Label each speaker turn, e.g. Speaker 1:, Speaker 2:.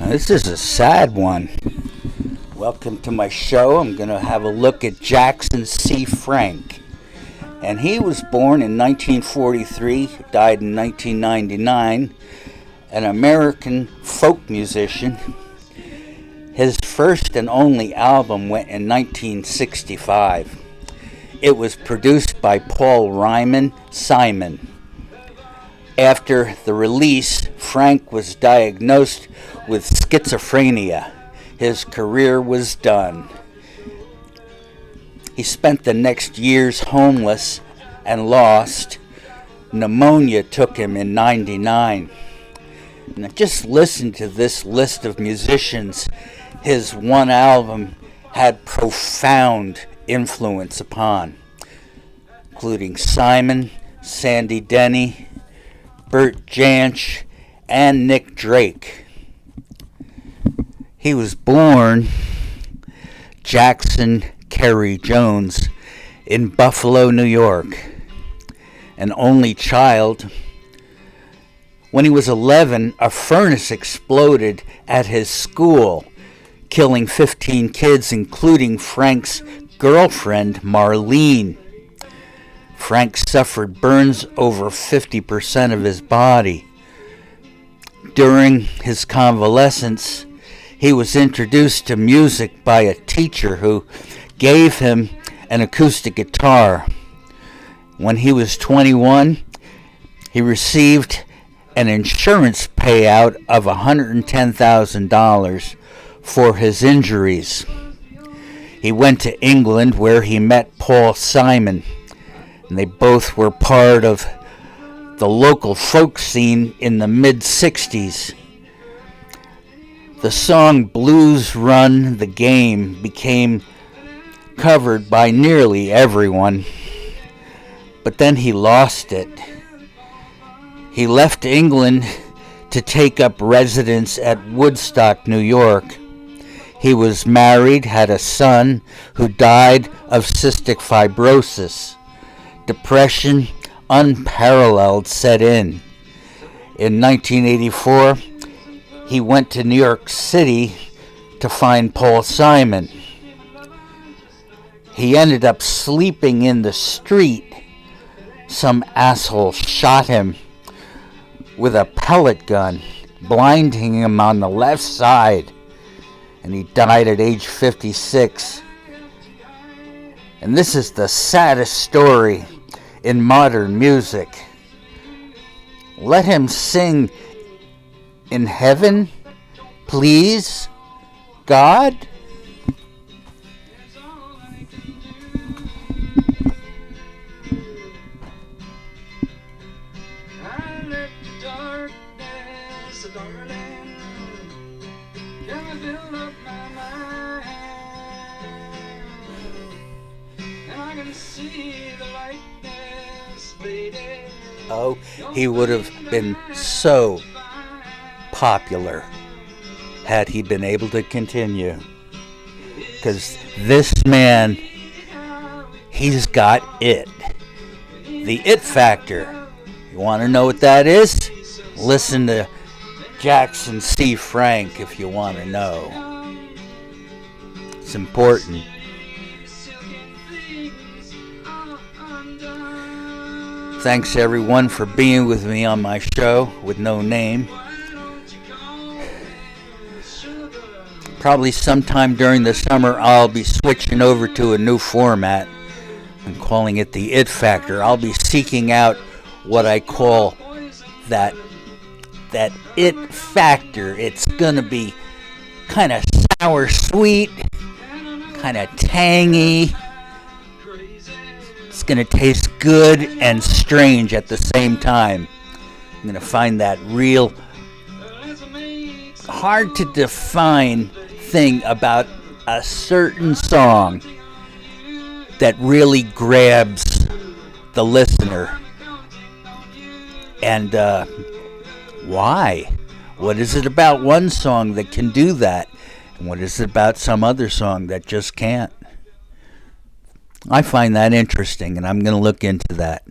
Speaker 1: This is a sad one. Welcome to my show. I'm going to have a look at Jackson C. Frank. And he was born in 1943, died in 1999, an American folk musician. His first and only album went in 1965. It was produced by Paul Ryman Simon. After the release, Frank was diagnosed with schizophrenia. His career was done. He spent the next years homeless and lost. Pneumonia took him in '99. Now just listen to this list of musicians his one album had profound influence upon, including Simon, Sandy Denny, Bert Jansch, and Nick Drake. He was born Jackson Kerry Jones in Buffalo, New York, an only child. When he was 11, a furnace exploded at his school, killing 15 kids, including Frank's girlfriend, Marlene. Frank suffered burns over 50% of his body. During his convalescence, he was introduced to music by a teacher who gave him an acoustic guitar. When he was 21, he received an insurance payout of $110,000 for his injuries. He went to England where he met Paul Simon, and they both were part of the local folk scene in the mid-'60s. The song Blues Run the Game became covered by nearly everyone, but then he lost it. He left England to take up residence at Woodstock, New York. He was married, had a son who died of cystic fibrosis. Depression, unparalleled, set in. In 1984, he went to New York City to find Paul Simon. He ended up sleeping in the street. Some asshole shot him with a pellet gun, blinding him on the left side, and he died at age 56. And this is the saddest story in modern music. Let him sing in heaven, please, God.
Speaker 2: I let the darkness, darling, come and fill up my mind, and I can see the lightness fading.
Speaker 1: Oh, he would have been so popular had he been able to continue. Because this man, he's got it. The it factor. You want to know what that is? Listen to Jackson C. Frank if you want to know. It's important. Thanks everyone for being with me on my show with no name. Probably sometime during the summer I'll be switching over to a new format. I'm calling it the It Factor. I'll be seeking out what I call that It Factor. It's gonna be kind of sour sweet, kind of tangy. It's gonna taste good and strange at the same time. I'm gonna find that real hard to define thing about a certain song that really grabs the listener. And why? What is it about one song that can do that? And what is it about some other song that just can't? I find that interesting, and I'm going to look into that.